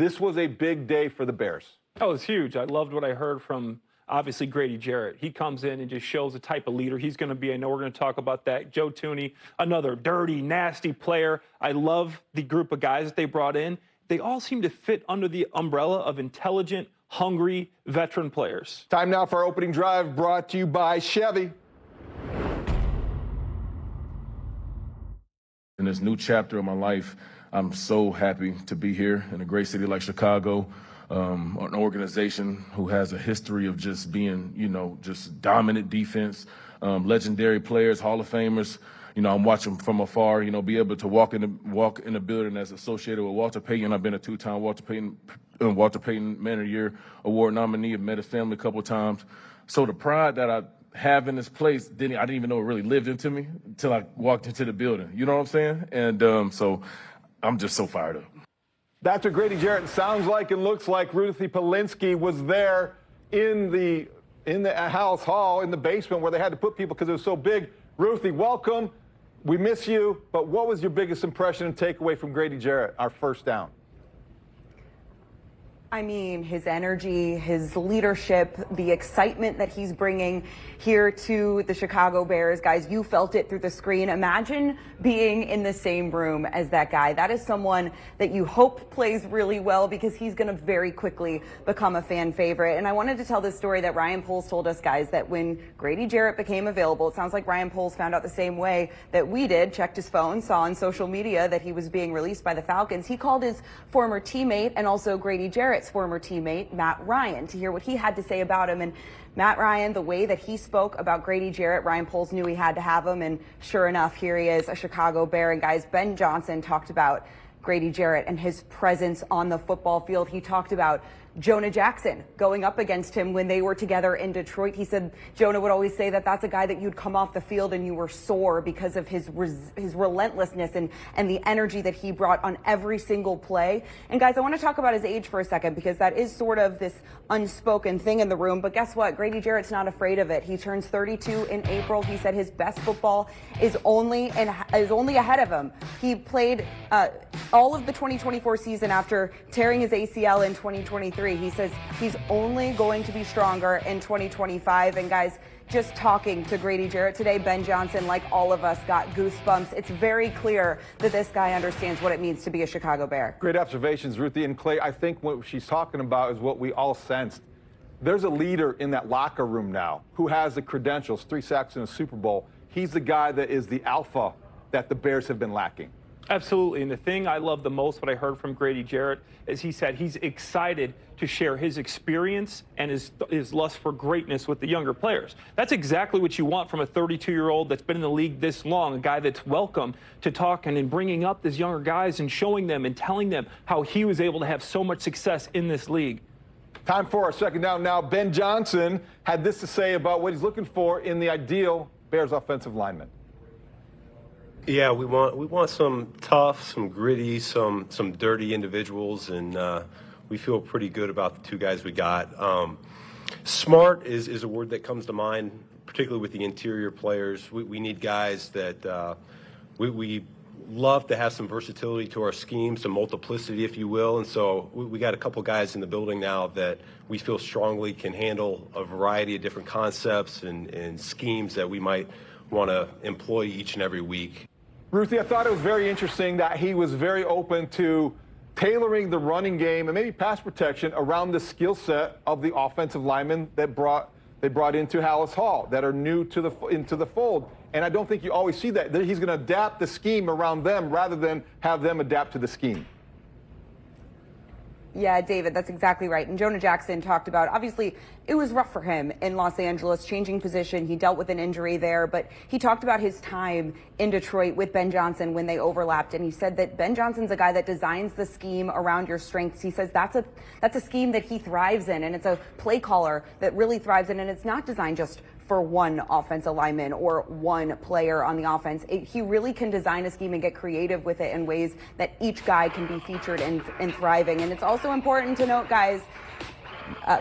This was a big day for the Bears. Oh, it's huge. I loved what I heard from, obviously, Grady Jarrett. He comes in and just shows the type of leader he's going to be. I know we're going to talk about that. Joe Thuney, another dirty, nasty player. I love the group of guys that they brought in. They all seem to fit under the umbrella of intelligent, hungry, veteran players. Time now for our opening drive, brought to you by Chevy. In this new chapter of my life, I'm so happy to be here in a great city like Chicago, an organization who has a history of just being, just dominant defense, legendary players, Hall of Famers. I'm watching from afar, be able to walk in the building as associated with Walter Payton. I've been a two-time Walter Payton Man of the Year Award nominee. I've met his family a couple of times. So the pride that I have in this place, I didn't even know it really lived into me until I walked into the building. You know what I'm saying? And so I'm just so fired up. That's what Grady Jarrett sounds like and looks like. Ruthie Polinsky was there in the Halas Hall in the basement where they had to put people because it was so big. Ruthie, welcome. We miss you, but what was your biggest impression and takeaway from Grady Jarrett, our first down? I mean, his energy, his leadership, the excitement that he's bringing here to the Chicago Bears. Guys, you felt it through the screen. Imagine being in the same room as that guy. That is someone that you hope plays really well because he's going to very quickly become a fan favorite. And I wanted to tell this story that Ryan Poles told us, guys, that when Grady Jarrett became available, it sounds like Ryan Poles found out the same way that we did, checked his phone, saw on social media that he was being released by the Falcons. He called his former teammate and also Grady Jarrett's former teammate, Matt Ryan, to hear what he had to say about him. And Matt Ryan, the way that he spoke about Grady Jarrett, Ryan Poles knew he had to have him. And sure enough, here he is, a Chicago Bear. And guys, Ben Johnson talked about Grady Jarrett and his presence on the football field. He talked about Jonah Jackson going up against him when they were together in Detroit. He said Jonah would always say that that's a guy that you'd come off the field and you were sore because of his relentlessness and the energy that he brought on every single play. And guys, I want to talk about his age for a second because that is sort of this unspoken thing in the room. But guess what? Grady Jarrett's not afraid of it. He turns 32 in April. He said his best football is only ahead of him. He played all of the 2024 season after tearing his ACL in 2023. He says he's only going to be stronger in 2025. And guys, just talking to Grady Jarrett today, Ben Johnson, like all of us, got goosebumps. It's very clear that this guy understands what it means to be a Chicago Bear. Great observations, Ruthie. And Clay, I think what she's talking about is what we all sensed. There's a leader in that locker room now who has the credentials, 3 sacks in a Super Bowl. He's the guy that is the alpha that the Bears have been lacking. Absolutely. And the thing I love the most, what I heard from Grady Jarrett, is he said he's excited to share his experience and his lust for greatness with the younger players. That's exactly what you want from a 32-year-old that's been in the league this long, a guy that's welcome to talking and bringing up these younger guys and showing them and telling them how he was able to have so much success in this league. Time for our second down now. Ben Johnson had this to say about what he's looking for in the ideal Bears offensive lineman. Yeah, we want some tough, some gritty, some dirty individuals, and we feel pretty good about the 2 guys we got. Smart is a word that comes to mind, particularly with the interior players. We need guys that we love to have some versatility to our scheme, some multiplicity, if you will. And so we got a couple guys in the building now that we feel strongly can handle a variety of different concepts and schemes that we might want to employ each and every week. Ruthie, I thought it was very interesting that he was very open to tailoring the running game and maybe pass protection around the skill set of the offensive linemen that they brought into Halas Hall that are new to into the fold. And I don't think you always see that. He's going to adapt the scheme around them rather than have them adapt to the scheme. Yeah, David, that's exactly right. And Jonah Jackson talked about, obviously, it was rough for him in Los Angeles, changing position. He dealt with an injury there, but he talked about his time in Detroit with Ben Johnson when they overlapped. And he said that Ben Johnson's a guy that designs the scheme around your strengths. He says that's a scheme that he thrives in, and it's a play caller that really thrives in, and it's not designed just for one offensive lineman or one player on the offense. He really can design a scheme and get creative with it in ways that each guy can be featured and thriving. And it's also important to note, guys,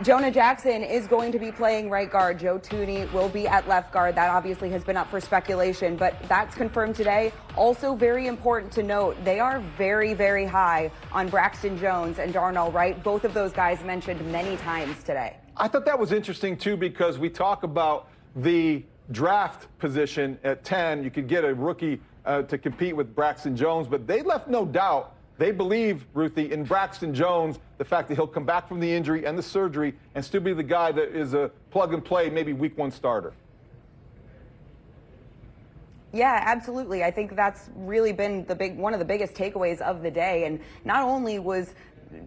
Jonah Jackson is going to be playing right guard. Joe Thuney will be at left guard. That obviously has been up for speculation, but that's confirmed today. Also very important to note, they are very, very high on Braxton Jones and Darnell Wright. Both of those guys mentioned many times today. I thought that was interesting, too, because we talk about the draft position at 10. You could get a rookie to compete with Braxton Jones, but they left no doubt. They believe, Ruthie, in Braxton Jones, the fact that he'll come back from the injury and the surgery and still be the guy that is a plug-and-play, maybe week 1 starter. Yeah, absolutely. I think that's really been one of the biggest takeaways of the day. And not only was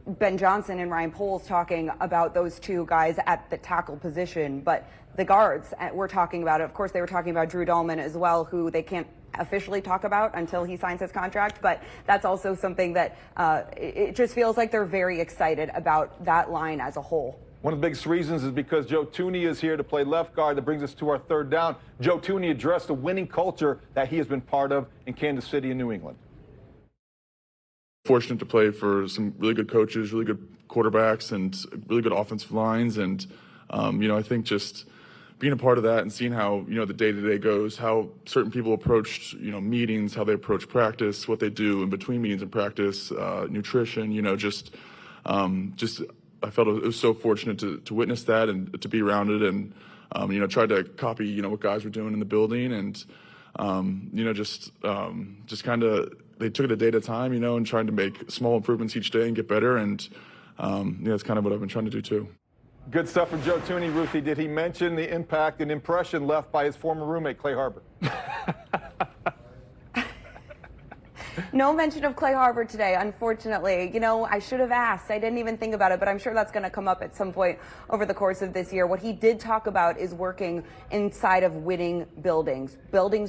Ben Johnson and Ryan Poles talking about those two guys at the tackle position, but the guards we're talking about. Of course, they were talking about Drew Dahlman as well, who they can't officially talk about until he signs his contract, but that's also something that it just feels like they're very excited about that line as a whole. One of the biggest reasons is because Joe Thuney is here to play left guard. That brings us to our third down. Joe Thuney addressed the winning culture that he has been part of in Kansas City and New England. Fortunate to play for some really good coaches, really good quarterbacks, and really good offensive lines. And, I think just being a part of that and seeing how, the day-to-day goes, how certain people approach, meetings, how they approach practice, what they do in between meetings and practice, nutrition, I felt it was so fortunate to witness that and to be around it and, tried to copy, what guys were doing in the building and, just kind of, they took it a day at a time, and trying to make small improvements each day and get better. And, that's kind of what I've been trying to do too. Good stuff from Joe Thuney. Ruthie, did he mention the impact and impression left by his former roommate, Clay Harbor? No mention of Clay Harbor today, unfortunately. I should have asked. I didn't even think about it, but I'm sure that's going to come up at some point over the course of this year. What he did talk about is working inside of winning buildings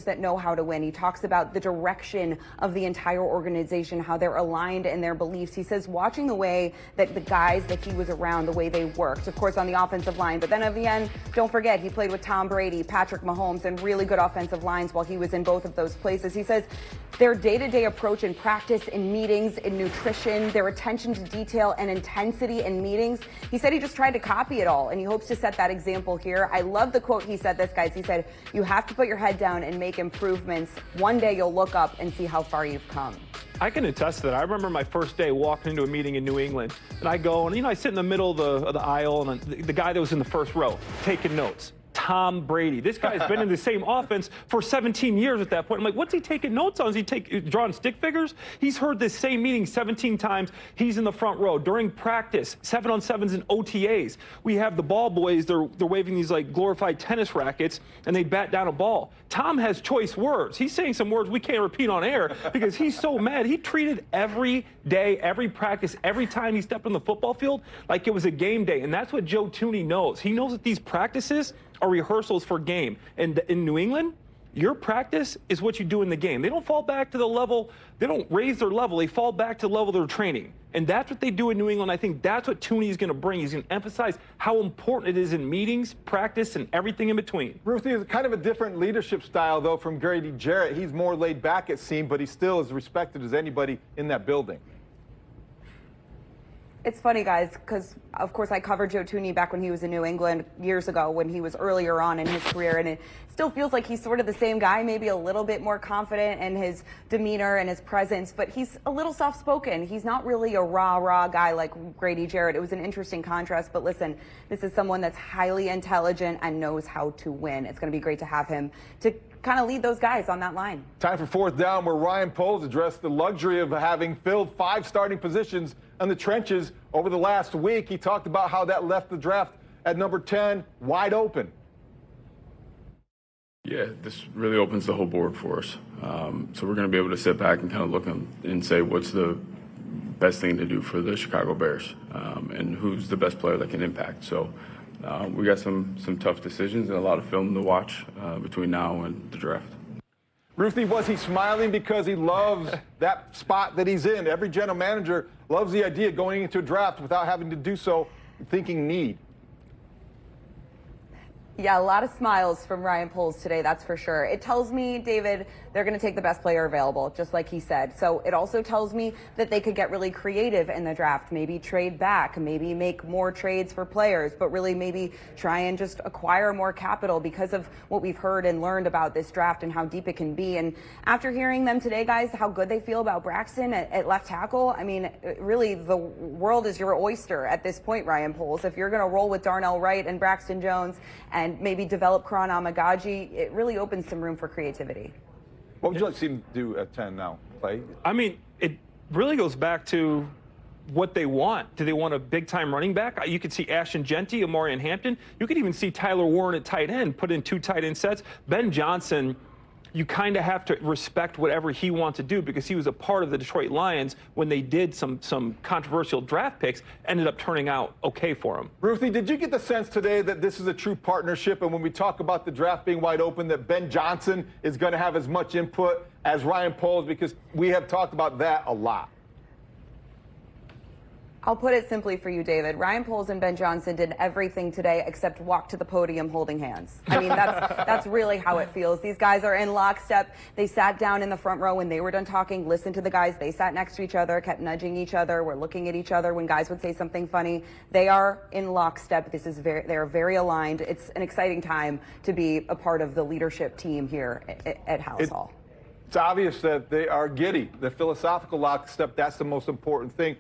that know how to win. He talks about the direction of the entire organization, how they're aligned in their beliefs. He says watching the way that the guys that he was around, the way they worked, of course, on the offensive line. But then at the end, don't forget, he played with Tom Brady, Patrick Mahomes, and really good offensive lines while he was in both of those places. He says their day-to-day approach in practice, in meetings, in nutrition, their attention to detail and intensity in meetings. He said he just tried to copy it all, and he hopes to set that example here. I love the quote he said this, guys. He said, you have to put your head down and make improvements. One day you'll look up and see how far you've come. I can attest to that. I remember my first day walking into a meeting in New England, and I go, and I sit in the middle of the aisle, and the guy that was in the first row taking notes. Tom Brady. This guy's been in the same offense for 17 years at that point. I'm like, what's he taking notes on? Is he drawing stick figures? He's heard this same meeting 17 times. He's in the front row. During practice, 7-on-7s and OTAs, we have the ball boys. They're waving these like glorified tennis rackets, and they bat down a ball. Tom has choice words. He's saying some words we can't repeat on air because he's so mad. He treated every day, every practice, every time he stepped on the football field like it was a game day, and that's what Joe Thuney knows. He knows that these practices are rehearsals for game. And in New England, your practice is what you do in the game. They don't fall back to the level, they don't raise their level, they fall back to the level of their training. And that's what they do in New England. I think that's what Thuney is going to bring. He's going to emphasize how important it is in meetings, practice, and everything in between. Ruthie is kind of a different leadership style, though, from Grady Jarrett. He's more laid back, it seems, but he still is respected as anybody in that building. It's funny, guys, because, of course, I covered Joe Thuney back when he was in New England years ago when he was earlier on in his career, and it still feels like he's sort of the same guy, maybe a little bit more confident in his demeanor and his presence, but he's a little soft-spoken. He's not really a rah-rah guy like Grady Jarrett. It was an interesting contrast, but listen, this is someone that's highly intelligent and knows how to win. It's going to be great to have him to kind of lead those guys on that line. Time for fourth down, where Ryan Poles addressed the luxury of having filled 5 starting positions in the trenches over the last week. He talked about how that left the draft at number 10 wide open. Yeah, this really opens the whole board for us. So we're going to be able to sit back and kind of look and say what's the best thing to do for the Chicago Bears and who's the best player that can impact. So we got some tough decisions and a lot of film to watch between now and the draft. Ruthie, was he smiling because he loves that spot that he's in? Every general manager loves the idea of going into a draft without having to do so thinking need. Yeah, a lot of smiles from Ryan Poles today, that's for sure. It tells me, David, they're going to take the best player available, just like he said. So it also tells me that they could get really creative in the draft, maybe trade back, maybe make more trades for players, but really maybe try and just acquire more capital because of what we've heard and learned about this draft and how deep it can be. And after hearing them today, guys, how good they feel about Braxton at left tackle, I mean, really the world is your oyster at this point, Ryan Poles. If you're going to roll with Darnell Wright and Braxton Jones and maybe develop 𝗂𝗏𝗏𝗃𝗃, it really opens some room for creativity. What would you like to see him do at 10 now, Clay? I mean, it really goes back to what they want. Do they want a big-time running back? You could see Ashton Jeanty, Amarian Hampton. You could even see Tyler Warren at tight end, put in 2 tight end sets. Ben Johnson, you kind of have to respect whatever he wants to do because he was a part of the Detroit Lions when they did some controversial draft picks, ended up turning out okay for him. Ruthie, did you get the sense today that this is a true partnership, and when we talk about the draft being wide open, that Ben Johnson is going to have as much input as Ryan Poles, because we have talked about that a lot? I'll put it simply for you, David. Ryan Poles and Ben Johnson did everything today except walk to the podium holding hands. I mean, that's really how it feels. These guys are in lockstep. They sat down in the front row when they were done talking, listened to the guys. They sat next to each other, kept nudging each other, were looking at each other when guys would say something funny. They are in lockstep. They are very aligned. It's an exciting time to be a part of the leadership team here at Halas Hall. It's obvious that they are giddy. The philosophical lockstep, that's the most important thing.